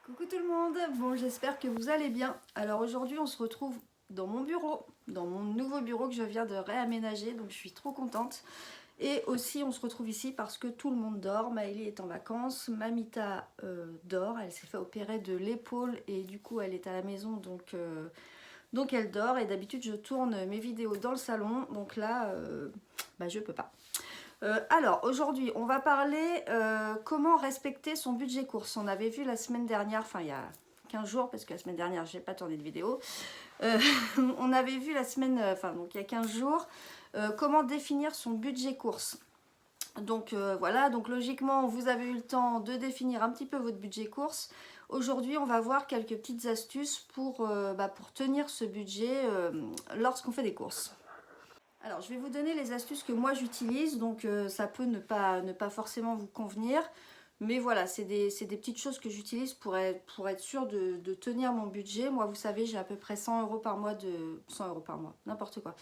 Coucou tout le monde, bon j'espère que vous allez bien. Alors aujourd'hui on se retrouve dans mon bureau, dans mon nouveau bureau que je viens de réaménager, donc je suis trop contente. Et aussi on se retrouve ici parce que tout le monde dort, Maëlie est en vacances, Mamita dort, elle s'est fait opérer de l'épaule et du coup elle est à la maison donc elle dort. Et d'habitude je tourne mes vidéos dans le salon, donc là je peux pas. Alors aujourd'hui on va parler comment respecter son budget course. On avait vu la semaine dernière, enfin il y a 15 jours parce que la semaine dernière j'ai pas tourné de vidéo. Euh, on avait vu la semaine, donc il y a 15 jours, comment définir son budget course. Donc voilà, donc logiquement vous avez eu le temps de définir un petit peu votre budget course. Aujourd'hui on va voir quelques petites astuces pour tenir ce budget lorsqu'on fait des courses. Alors, je vais vous donner les astuces que moi j'utilise, donc ça peut ne pas forcément vous convenir, mais voilà, c'est des petites choses que j'utilise pour être sûre de tenir mon budget. Moi, vous savez, j'ai à peu près 100 euros par mois 100 euros par mois, n'importe quoi.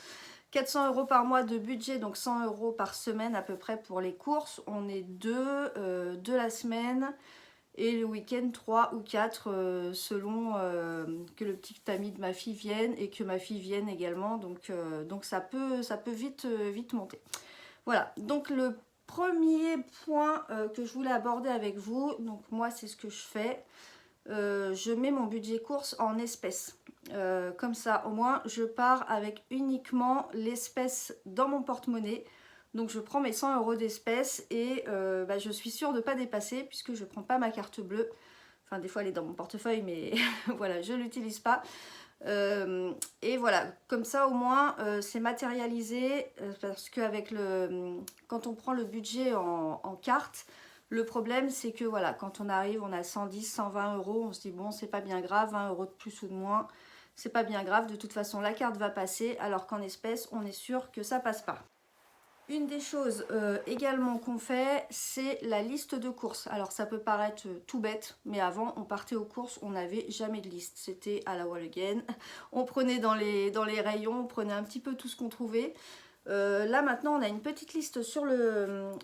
400 euros par mois de budget, donc 100 euros par semaine à peu près pour les courses. On est deux la semaine et le week-end 3 ou 4 selon que le petit ami de ma fille vienne et que ma fille vienne également, donc ça peut vite monter. Voilà, donc le premier point que je voulais aborder avec vous, donc moi c'est ce que je fais, je mets mon budget course en espèces. Comme ça au moins je pars avec uniquement l'espèce dans mon porte-monnaie. Donc je prends mes 100 euros d'espèces et je suis sûre de ne pas dépasser puisque je ne prends pas ma carte bleue. Enfin des fois elle est dans mon portefeuille mais voilà, je ne l'utilise pas. Et voilà, comme ça au moins c'est matérialisé parce qu'avec quand on prend le budget en carte, le problème c'est que voilà, quand on arrive, on a 110, 120 euros, on se dit bon c'est pas bien grave, 20 euros de plus ou de moins, c'est pas bien grave, de toute façon la carte va passer, alors qu'en espèces on est sûr que ça passe pas. Une des choses également qu'on fait, c'est la liste de courses. Alors ça peut paraître tout bête, mais avant on partait aux courses, on n'avait jamais de liste. C'était à la wall again. On prenait dans les rayons, on prenait un petit peu tout ce qu'on trouvait. Là maintenant on a une petite liste sur le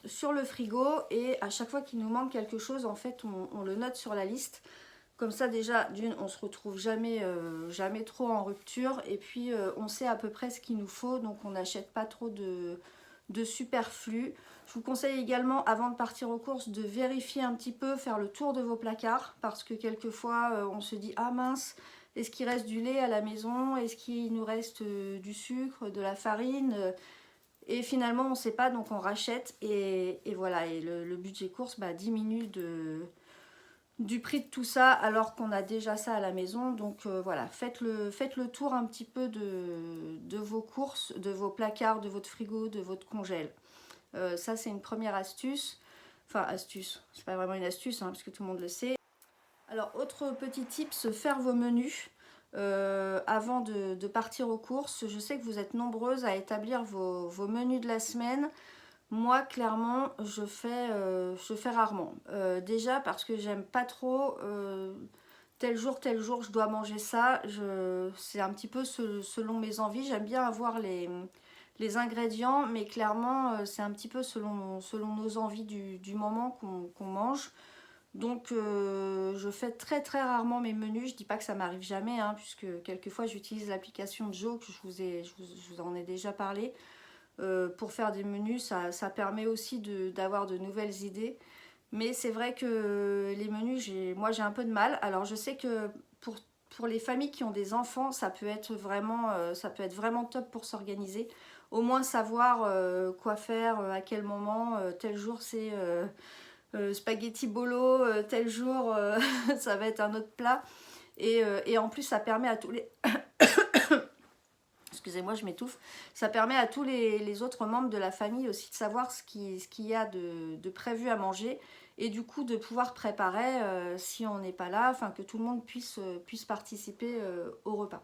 frigo et à chaque fois qu'il nous manque quelque chose, en fait on le note sur la liste. Comme ça déjà, d'une, on se retrouve jamais trop en rupture et puis on sait à peu près ce qu'il nous faut, donc on n'achète pas trop de superflu. Je vous conseille également, avant de partir aux courses, de vérifier un petit peu, faire le tour de vos placards, parce que quelquefois, on se dit « Ah mince, est-ce qu'il reste du lait à la maison? Est-ce qu'il nous reste du sucre, de la farine ?» Et finalement, on ne sait pas, donc on rachète, et voilà, et le budget course diminue du prix de tout ça, alors qu'on a déjà ça à la maison. Donc voilà, faites le tour un petit peu de vos courses, de vos placards, de votre frigo, de votre congèle. Ça c'est une première astuce. Enfin astuce, c'est pas vraiment une astuce parce que tout le monde le sait. Alors autre petit tip, se faire vos menus avant de partir aux courses. Je sais que vous êtes nombreuses à établir vos menus de la semaine. Moi clairement je fais rarement. Déjà parce que j'aime pas trop tel jour je dois manger ça. C'est un petit peu selon mes envies. J'aime bien avoir les ingrédients, mais clairement c'est un petit peu selon nos envies du moment qu'on mange. Donc je fais très rarement mes menus. Je dis pas que ça m'arrive jamais, puisque quelquefois j'utilise l'application Joe, que je vous en ai déjà parlé, pour faire des menus. Ça permet aussi d'avoir de nouvelles idées. Mais c'est vrai que les menus, moi j'ai un peu de mal. Alors je sais que pour les familles qui ont des enfants, ça peut être vraiment top pour s'organiser. Au moins savoir quoi faire, à quel moment, tel jour c'est spaghetti bolo, tel jour ça va être un autre plat. Et en plus ça permet à tous les... Excusez-moi, je m'étouffe. Ça permet à tous les autres membres de la famille aussi de savoir ce qu'il y a de prévu à manger et du coup de pouvoir préparer si on n'est pas là, afin que tout le monde puisse participer au repas.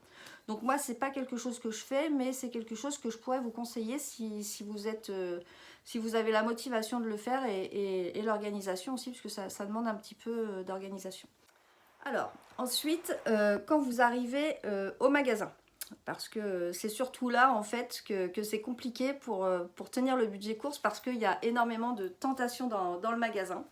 Donc moi, c'est pas quelque chose que je fais, mais c'est quelque chose que je pourrais vous conseiller si vous avez la motivation de le faire et l'organisation aussi, parce que ça demande un petit peu d'organisation. Alors, ensuite, quand vous arrivez au magasin, parce que c'est surtout là en fait que c'est compliqué pour tenir le budget course, parce qu'il y a énormément de tentations dans le magasin.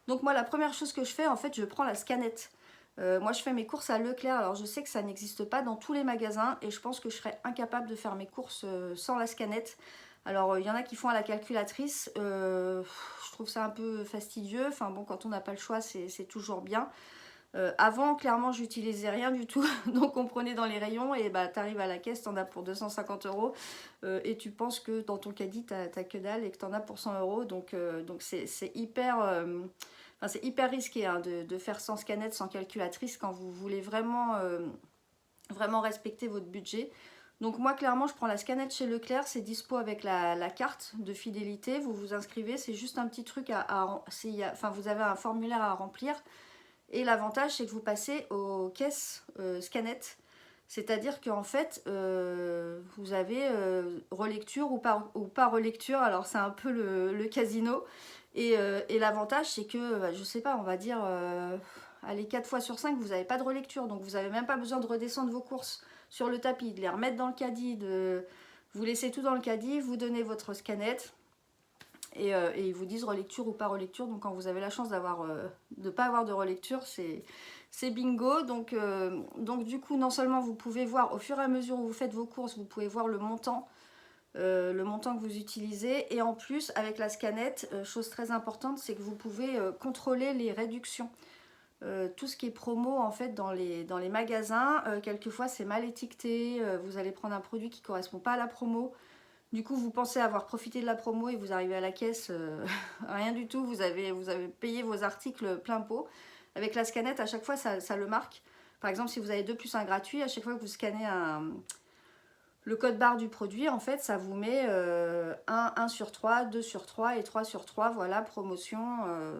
Donc moi la première chose que je fais, en fait je prends la scanette Moi je fais mes courses à Leclerc, alors je sais que ça n'existe pas dans tous les magasins et je pense que je serais incapable de faire mes courses sans la scanette. Alors il y en a qui font à la calculatrice, je trouve ça un peu fastidieux, enfin bon quand on n'a pas le choix c'est toujours bien. Avant clairement j'utilisais rien du tout, donc on prenait dans les rayons et bah t'arrives à la caisse, t'en as pour 250 € et tu penses que dans ton caddie t'as que dalle et que t'en as pour 100 €, donc c'est hyper... Enfin, c'est hyper risqué hein, de faire sans scanette, sans calculatrice quand vous voulez vraiment, vraiment respecter votre budget. Donc moi clairement je prends la scanette chez Leclerc, c'est dispo avec la carte de fidélité, vous vous inscrivez, c'est juste un petit truc enfin, vous avez un formulaire à remplir et l'avantage c'est que vous passez aux caisses scanette, c'est-à-dire qu'en fait vous avez relecture ou pas relecture, alors c'est un peu le casino. Et l'avantage, c'est que, je sais pas, on va dire, allez, 4 fois sur 5, vous n'avez pas de relecture. Donc, vous n'avez même pas besoin de redescendre vos courses sur le tapis, de les remettre dans le caddie. Vous laissez tout dans le caddie, vous donnez votre scanette. Et ils vous disent relecture ou pas relecture. Donc, quand vous avez la chance de ne pas avoir de relecture, c'est bingo. Donc, du coup, non seulement vous pouvez voir, au fur et à mesure où vous faites vos courses, vous pouvez voir le montant que vous utilisez et en plus avec la scanette, chose très importante, c'est que vous pouvez contrôler les réductions. Tout ce qui est promo en fait dans les magasins, quelquefois c'est mal étiqueté, vous allez prendre un produit qui ne correspond pas à la promo, du coup vous pensez avoir profité de la promo et vous arrivez à la caisse, rien du tout, vous avez payé vos articles plein pot. Avec la scanette à chaque fois ça le marque, par exemple si vous avez 2 plus 1 gratuit, à chaque fois que vous scannez le code barre du produit, en fait, ça vous met 1 sur 3, 2 sur 3 et 3 sur 3, voilà, promotion.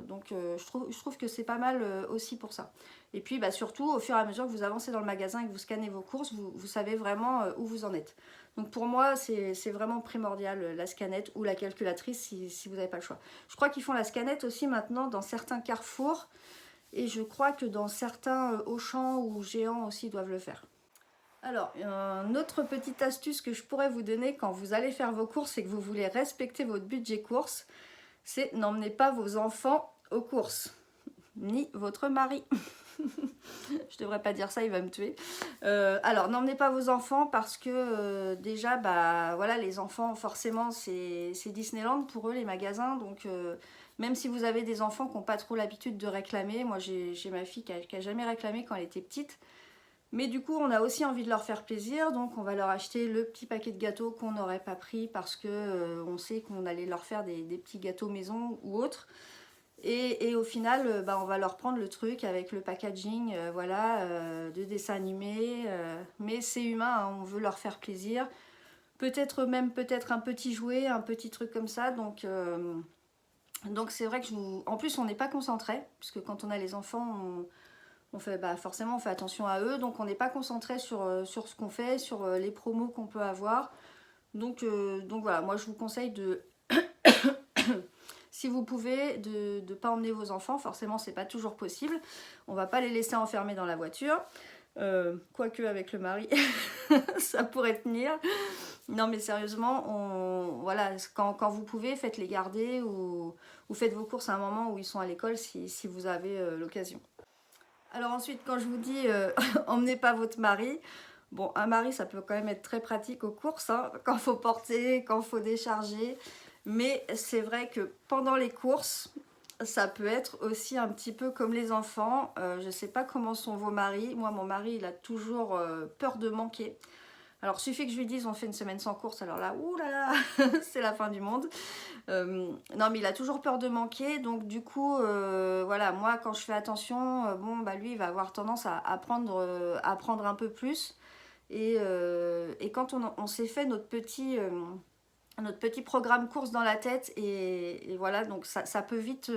Je trouve que c'est pas mal aussi pour ça. Et puis, bah, surtout, au fur et à mesure que vous avancez dans le magasin et que vous scannez vos courses, vous savez vraiment où vous en êtes. Donc pour moi, c'est vraiment primordial, la scanette ou la calculatrice si vous n'avez pas le choix. Je crois qu'ils font la scanette aussi maintenant dans certains carrefours et je crois que dans certains Auchan ou Géant aussi doivent le faire. Alors, une autre petite astuce que je pourrais vous donner quand vous allez faire vos courses et que vous voulez respecter votre budget course, c'est n'emmenez pas vos enfants aux courses, ni votre mari. Je devrais pas dire ça, il va me tuer. Alors, n'emmenez pas vos enfants parce que déjà, bah voilà, les enfants, forcément, c'est Disneyland pour eux, les magasins. Donc, même si vous avez des enfants qui n'ont pas trop l'habitude de réclamer, moi j'ai ma fille qui a jamais réclamé quand elle était petite. Mais du coup, on a aussi envie de leur faire plaisir, donc on va leur acheter le petit paquet de gâteaux qu'on n'aurait pas pris parce que on sait qu'on allait leur faire des petits gâteaux maison ou autres. Et au final, bah, on va leur prendre le truc avec le packaging voilà, de dessin animé. Mais c'est humain, hein, on veut leur faire plaisir. Peut-être même peut-être un petit jouet, un petit truc comme ça. Donc c'est vrai que en plus, on n'est pas concentré, parce que quand on a les enfants, on fait, bah forcément on fait attention à eux, donc on n'est pas concentré sur ce qu'on fait, sur les promos qu'on peut avoir. Donc voilà, moi je vous conseille de, si vous pouvez, de ne pas emmener vos enfants, forcément c'est pas toujours possible, on va pas les laisser enfermer dans la voiture, quoique avec le mari, ça pourrait tenir. Non mais sérieusement, voilà, quand vous pouvez, faites-les garder ou faites vos courses à un moment où ils sont à l'école si vous avez l'occasion. Alors ensuite, quand je vous dis emmenez pas votre mari, bon, un mari ça peut quand même être très pratique aux courses, hein, quand il faut porter, quand il faut décharger. Mais c'est vrai que pendant les courses, ça peut être aussi un petit peu comme les enfants. Je ne sais pas comment sont vos maris. Moi, mon mari, il a toujours peur de manquer. Alors, suffit que je lui dise on fait une semaine sans course, alors là, oulala, c'est la fin du monde. Non mais il a toujours peur de manquer, donc du coup voilà, moi quand je fais attention, bon bah lui il va avoir tendance à prendre un peu plus et quand on s'est fait notre petit programme course dans la tête et voilà, donc ça peut vite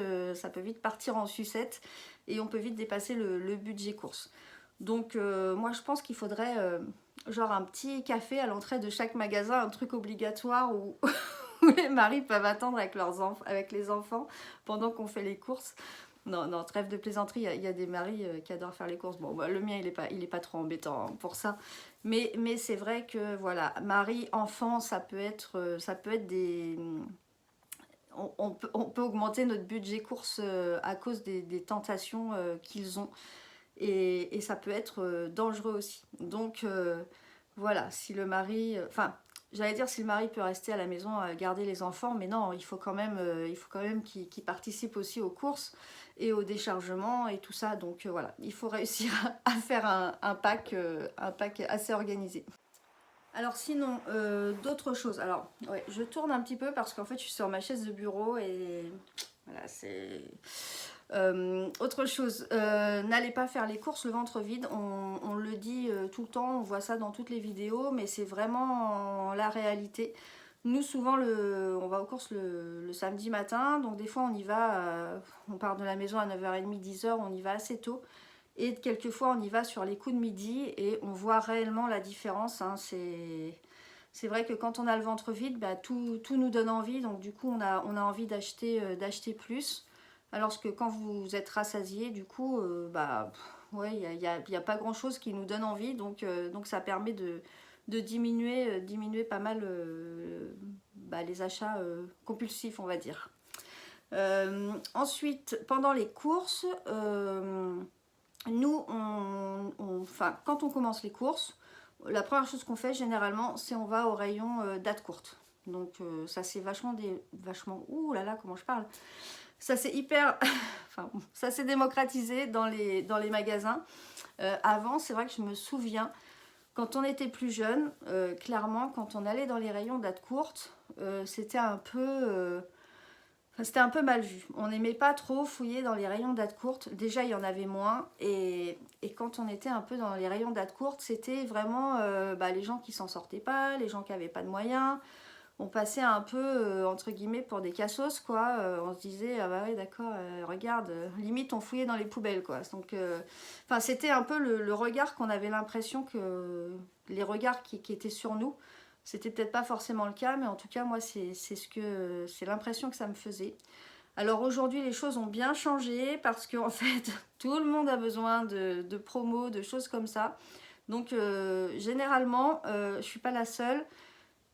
partir en sucette et on peut vite dépasser le budget course. Donc moi je pense qu'il faudrait genre un petit café à l'entrée de chaque magasin, un truc obligatoire où où les maris peuvent attendre avec les enfants pendant qu'on fait les courses. Non, non, trêve de plaisanterie, il y a des maris qui adorent faire les courses. Bon, bah, le mien, il est pas trop embêtant hein, pour ça. Mais c'est vrai que, voilà, mari, enfant, ça peut être des... On peut augmenter notre budget course à cause des tentations qu'ils ont. et ça peut être dangereux aussi. Donc voilà, si le mari, enfin j'allais dire si le mari peut rester à la maison à garder les enfants, mais non, il faut quand même qu'il participe aussi aux courses et au déchargement et tout ça. Donc voilà, il faut réussir à faire un pack assez organisé. Alors sinon, d'autres choses. Alors, ouais, je tourne un petit peu parce qu'en fait, je suis sur ma chaise de bureau et voilà, c'est... autre chose, n'allez pas faire les courses le ventre vide. On le dit tout le temps, on voit ça dans toutes les vidéos, mais c'est vraiment la réalité. Nous, souvent, on va aux courses le samedi matin, donc des fois, on y va, on part de la maison à 9h30, 10h, on y va assez tôt. Et quelquefois, on y va sur les coups de midi et on voit réellement la différence. Hein. C'est vrai que quand on a le ventre vide, bah, tout nous donne envie. Donc du coup, on a envie d'acheter plus. Alors que quand vous êtes rassasié, du coup, bah, ouais, il y a pas grand-chose qui nous donne envie. Donc ça permet de diminuer pas mal bah, les achats compulsifs, on va dire. Ensuite, pendant les courses... nous, enfin, quand on commence les courses, la première chose qu'on fait généralement, c'est on va au rayon date courte. Donc ça c'est vachement, ouh là là, comment je parle. Ça c'est hyper, enfin ça s'est démocratisé dans les magasins. Avant, c'est vrai que je me souviens, quand on était plus jeune, clairement, quand on allait dans les rayons date courte, c'était un peu... c'était un peu mal vu. On n'aimait pas trop fouiller dans les rayons date courte. Déjà, il y en avait moins. Et quand on était un peu dans les rayons date courte, c'était vraiment bah, les gens qui s'en sortaient pas, les gens qui n'avaient pas de moyens. On passait un peu, entre guillemets, pour des cassos, quoi. On se disait, ah bah ouais, d'accord, regarde, limite, on fouillait dans les poubelles, quoi. Donc, enfin, c'était un peu le regard qu'on avait l'impression que... Les regards qui étaient sur nous. C'était peut-être pas forcément le cas, mais en tout cas, moi, c'est l'impression que ça me faisait. Alors aujourd'hui, les choses ont bien changé parce qu'en fait, tout le monde a besoin de promos, de choses comme ça. Donc généralement, je suis pas la seule.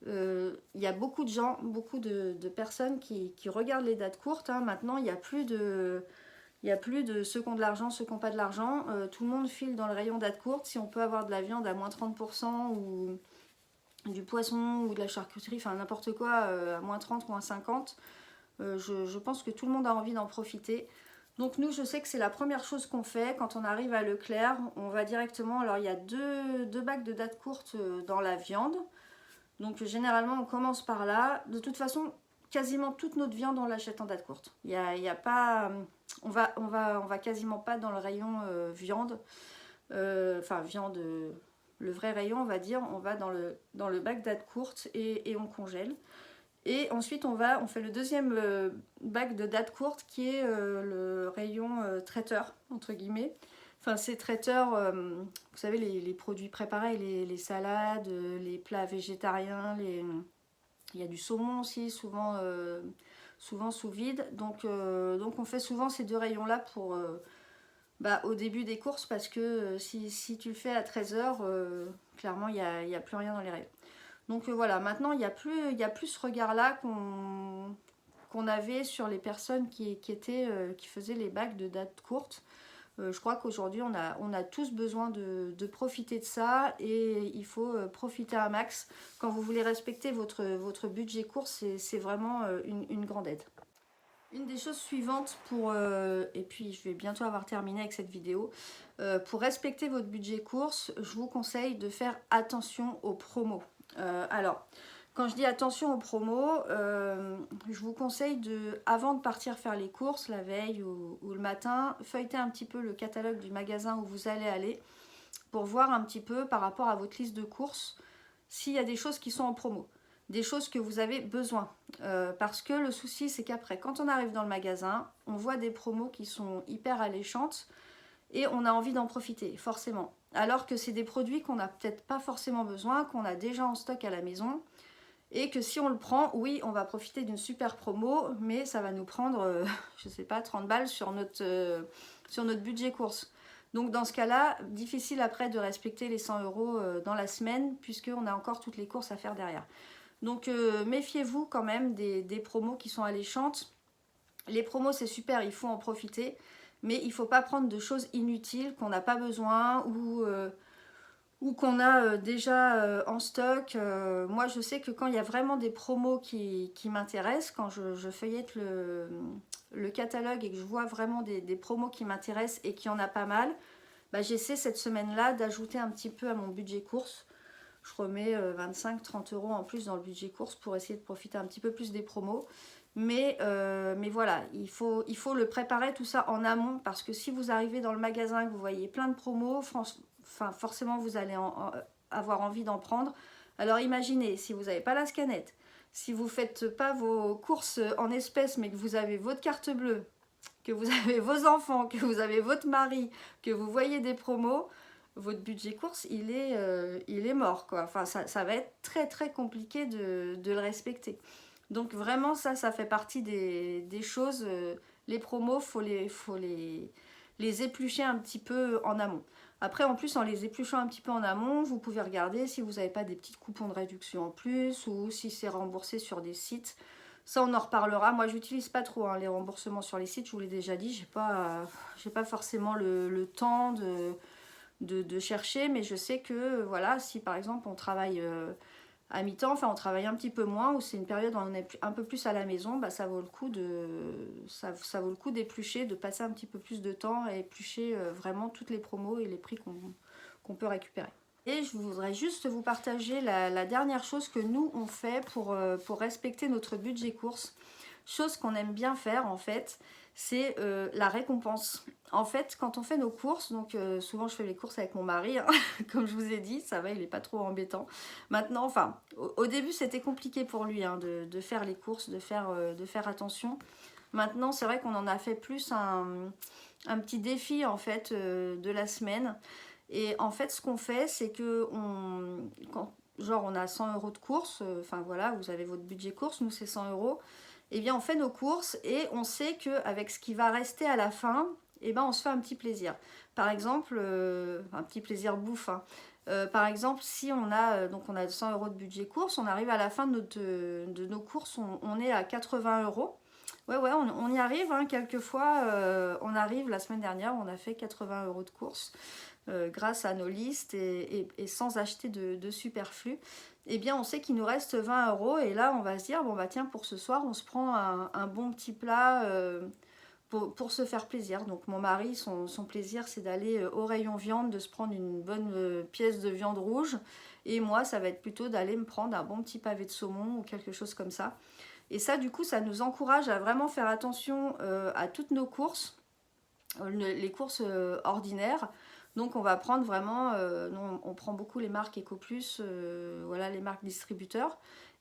Il y a beaucoup de gens, beaucoup de personnes qui regardent les dates courtes. Hein. Maintenant, il y a plus de ceux qui ont de l'argent, ceux qui n'ont pas de l'argent. Tout le monde file dans le rayon date courte. Si on peut avoir de la viande à moins 30% ou du poisson ou de la charcuterie, enfin n'importe quoi, à moins 30, moins 50, je pense que tout le monde a envie d'en profiter. Donc nous, je sais que c'est la première chose qu'on fait quand on arrive à Leclerc. On va directement, alors il y a deux bacs de date courte dans la viande. Donc généralement, on commence par là. De toute façon, quasiment toute notre viande, on l'achète en date courte. Il y a pas... on va quasiment pas dans le rayon viande. Enfin, viande... le vrai rayon, on va dire, on va dans le bac date courte et on congèle. Et ensuite, on fait le deuxième bac de date courte qui est le rayon traiteur, entre guillemets. Enfin, c'est traiteur, vous savez, les produits préparés, les salades, les plats végétariens, il y a du saumon aussi, souvent sous vide. Donc on fait souvent ces deux rayons-là pour... bah, au début des courses parce que si tu le fais à 13h, clairement il n'y a plus rien dans les rayons. Donc voilà, maintenant il n'y a plus ce regard-là qu'on avait sur les personnes qui faisaient les bacs de date courte. Je crois qu'aujourd'hui on a tous besoin de profiter de ça et il faut profiter un max. Quand vous voulez respecter votre budget course, c'est vraiment une grande aide. Une des choses suivantes et puis je vais bientôt avoir terminé avec cette vidéo, pour respecter votre budget course, je vous conseille de faire attention aux promos. Alors, quand je dis attention aux promos, je vous conseille avant de partir faire les courses la veille ou le matin, feuilleter un petit peu le catalogue du magasin où vous allez aller pour voir un petit peu par rapport à votre liste de courses s'il y a des choses qui sont en promo. Des choses que vous avez besoin. Parce que le souci, c'est qu'après, quand on arrive dans le magasin, on voit des promos qui sont hyper alléchantes et on a envie d'en profiter, forcément. Alors que c'est des produits qu'on n'a peut-être pas forcément besoin, qu'on a déjà en stock à la maison et que si on le prend, oui, on va profiter d'une super promo, mais ça va nous prendre, je sais pas, 30 balles sur notre budget course. Donc dans ce cas-là, difficile après de respecter les 100 € dans la semaine puisqu'on a encore toutes les courses à faire derrière. Donc méfiez-vous quand même des promos qui sont alléchantes. Les promos c'est super, il faut en profiter. mais il ne faut pas prendre de choses inutiles qu'on n'a pas besoin ou qu'on a déjà en stock. Moi, je sais que quand il y a vraiment des promos qui m'intéressent, quand je feuillette le catalogue et que je vois vraiment des promos qui m'intéressent et qu'il y en a pas mal, bah, j'essaie cette semaine-là d'ajouter un petit peu à mon budget course. Je remets 25-30 € en plus dans le budget course pour essayer de profiter un petit peu plus des promos. Mais voilà, il faut le préparer tout ça en amont parce que si vous arrivez dans le magasin et que vous voyez plein de promos, forcément vous allez avoir envie d'en prendre. Alors imaginez, si vous n'avez pas la scanette, si vous ne faites pas vos courses en espèces mais que vous avez votre carte bleue, que vous avez vos enfants, que vous avez votre mari, que vous voyez des promos, votre budget course il est mort quoi. Enfin ça va être très très compliqué de le respecter. Donc vraiment ça fait partie des choses, les promos, faut les éplucher un petit peu en amont. Après en plus en les épluchant un petit peu en amont, vous pouvez regarder si vous n'avez pas des petits coupons de réduction en plus ou si c'est remboursé sur des sites. Ça on en reparlera, moi j'utilise pas trop hein, les remboursements sur les sites, je vous l'ai déjà dit, j'ai pas forcément le temps de chercher, mais je sais que voilà, si par exemple on travaille à mi-temps, enfin on travaille un petit peu moins, ou c'est une période où on est un peu plus à la maison, bah, ça vaut le coup ça vaut le coup d'éplucher, de passer un petit peu plus de temps à éplucher vraiment toutes les promos et les prix qu'on peut récupérer. Et je voudrais juste vous partager la dernière chose que nous on fait pour respecter notre budget course. Chose qu'on aime bien faire en fait, c'est la récompense. En fait, quand on fait nos courses, donc souvent je fais les courses avec mon mari, hein, comme je vous ai dit, ça va, il n'est pas trop embêtant. Maintenant, enfin, au début c'était compliqué pour lui hein, de faire les courses, de faire attention. Maintenant, c'est vrai qu'on en a fait plus un petit défi en fait de la semaine. Et en fait, ce qu'on fait, c'est que genre on a 100 € de courses, enfin voilà, vous avez votre budget course, nous c'est 100 €. Eh bien on fait nos courses et on sait qu'avec ce qui va rester à la fin, eh ben, on se fait un petit plaisir. Par exemple, un petit plaisir bouffe. Hein. Par exemple, si on a, donc on a 100 € de budget course, on arrive à la fin de nos courses, on est à 80 €. Ouais, on y arrive. Hein, quelquefois, on arrive, la semaine dernière, on a fait 80 € de courses grâce à nos listes et sans acheter de superflu. Eh bien on sait qu'il nous reste 20 € et là on va se dire bon bah tiens pour ce soir on se prend un bon petit plat pour se faire plaisir. Donc mon mari son plaisir c'est d'aller au rayon viande, de se prendre une bonne pièce de viande rouge et moi ça va être plutôt d'aller me prendre un bon petit pavé de saumon ou quelque chose comme ça. Et ça du coup ça nous encourage à vraiment faire attention à toutes nos courses, les courses ordinaires. Donc on va prendre vraiment, on prend beaucoup les marques EcoPlus, voilà les marques distributeurs.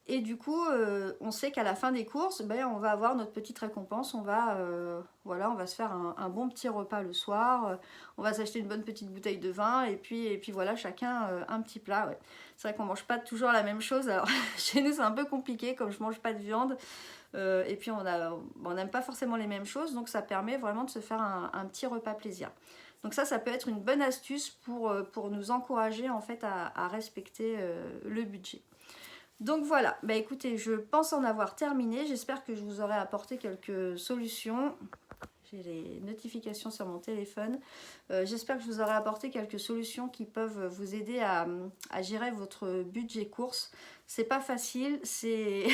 Et du coup, on sait qu'à la fin des courses, ben, on va avoir notre petite récompense. Voilà, on va se faire un bon petit repas le soir. On va s'acheter une bonne petite bouteille de vin. Et puis voilà, chacun un petit plat. Ouais. C'est vrai qu'on ne mange pas toujours la même chose. Alors chez nous, c'est un peu compliqué comme je ne mange pas de viande. Et puis on n'aime pas forcément les mêmes choses. Donc ça permet vraiment de se faire un petit repas plaisir. Donc ça peut être une bonne astuce pour nous encourager en fait à respecter le budget. Donc voilà, bah écoutez, je pense en avoir terminé. J'espère que je vous aurai apporté quelques solutions. J'ai les notifications sur mon téléphone. J'espère que je vous aurai apporté quelques solutions qui peuvent vous aider à gérer votre budget course. C'est pas facile, c'est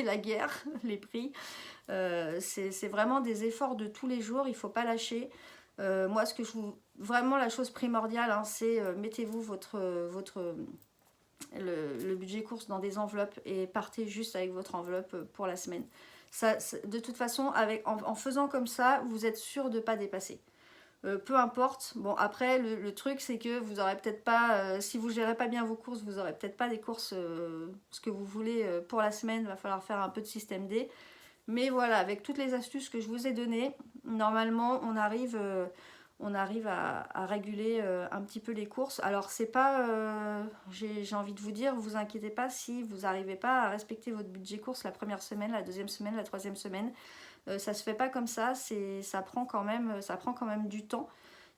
la guerre, les prix. C'est vraiment des efforts de tous les jours, il ne faut pas lâcher. Moi, vraiment la chose primordiale, hein, c'est mettez-vous le budget course dans des enveloppes et partez juste avec votre enveloppe pour la semaine. De toute façon, en faisant comme ça, vous êtes sûr de ne pas dépasser. Peu importe. Bon, après, le truc, c'est que vous n'aurez peut-être pas, si vous ne gérez pas bien vos courses, vous n'aurez peut-être pas des courses ce que vous voulez pour la semaine. Il va falloir faire un peu de système D. Mais voilà, avec toutes les astuces que je vous ai données, normalement, on arrive à réguler un petit peu les courses. Alors, c'est pas, j'ai envie de vous dire, vous inquiétez pas si vous n'arrivez pas à respecter votre budget course la première semaine, la deuxième semaine, la troisième semaine. Ça se fait pas comme ça, ça prend quand même du temps.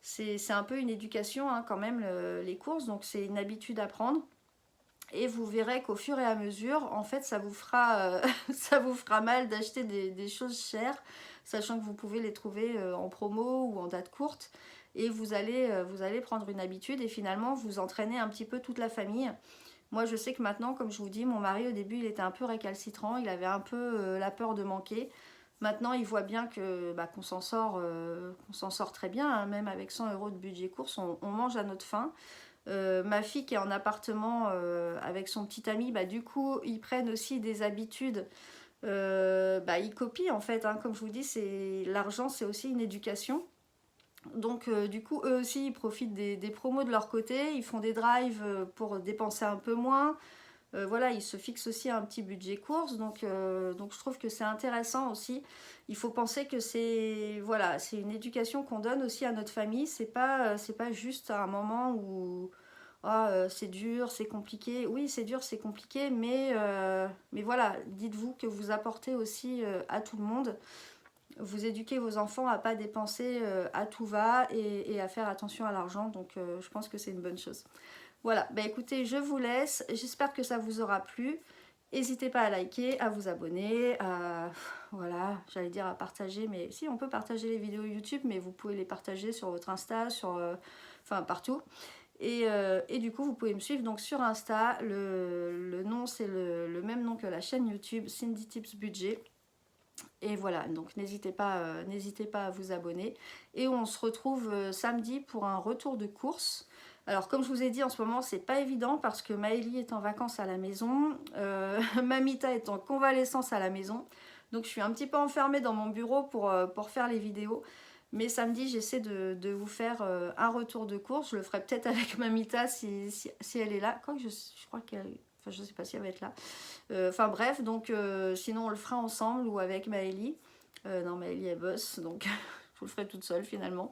C'est un peu une éducation hein, quand même, les courses, donc c'est une habitude à prendre. Et vous verrez qu'au fur et à mesure, en fait, ça vous fera, ça vous fera mal d'acheter des choses chères, sachant que vous pouvez les trouver en promo ou en date courte. Et vous allez prendre une habitude et finalement vous entraînez un petit peu toute la famille. Moi, je sais que maintenant, comme je vous dis, mon mari, au début, il était un peu récalcitrant. Il avait un peu la peur de manquer. Maintenant, il voit bien que bah, qu'on s'en sort très bien, hein. Même avec 100 € de budget course, on mange à notre faim. Ma fille qui est en appartement avec son petit ami, bah, du coup, ils prennent aussi des habitudes. Bah, ils copient, en fait, hein. Comme je vous dis, l'argent, c'est aussi une éducation. Donc du coup, eux aussi, ils profitent des promos de leur côté, ils font des drives pour dépenser un peu moins. Voilà, ils se fixent aussi un petit budget course, donc je trouve que c'est intéressant aussi. Il faut penser que voilà, c'est une éducation qu'on donne aussi à notre famille. C'est pas juste à un moment où c'est dur, c'est compliqué. Oui, c'est dur, c'est compliqué, mais voilà, dites-vous que vous apportez aussi à tout le monde. Vous éduquez vos enfants à pas dépenser à tout va et à faire attention à l'argent. Donc je pense que c'est une bonne chose. Voilà, bah écoutez, je vous laisse. J'espère que ça vous aura plu. N'hésitez pas à liker, à vous abonner, voilà, j'allais dire à partager, mais si, on peut partager les vidéos YouTube, mais vous pouvez les partager sur votre Insta, enfin partout. Et du coup, vous pouvez me suivre donc sur Insta. Le nom, c'est le même nom que la chaîne YouTube, Cindy Tips Budget. Et voilà, donc n'hésitez pas à vous abonner. Et on se retrouve samedi pour un retour de course. Alors comme je vous ai dit, en ce moment, c'est pas évident parce que Maëlie est en vacances à la maison. Mamita est en convalescence à la maison. Donc je suis un petit peu enfermée dans mon bureau pour faire les vidéos. Mais samedi, j'essaie de vous faire un retour de course. Je le ferai peut-être avec Mamita si elle est là. Quoique je crois qu'elle... Enfin, je sais pas si elle va être là. Enfin bref, donc sinon on le fera ensemble ou avec Maëlie. Non, Maëlie elle bosse, donc je vous le ferai toute seule finalement.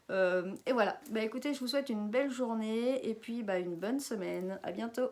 Et voilà, bah écoutez, je vous souhaite une belle journée et puis bah, une bonne semaine. À bientôt.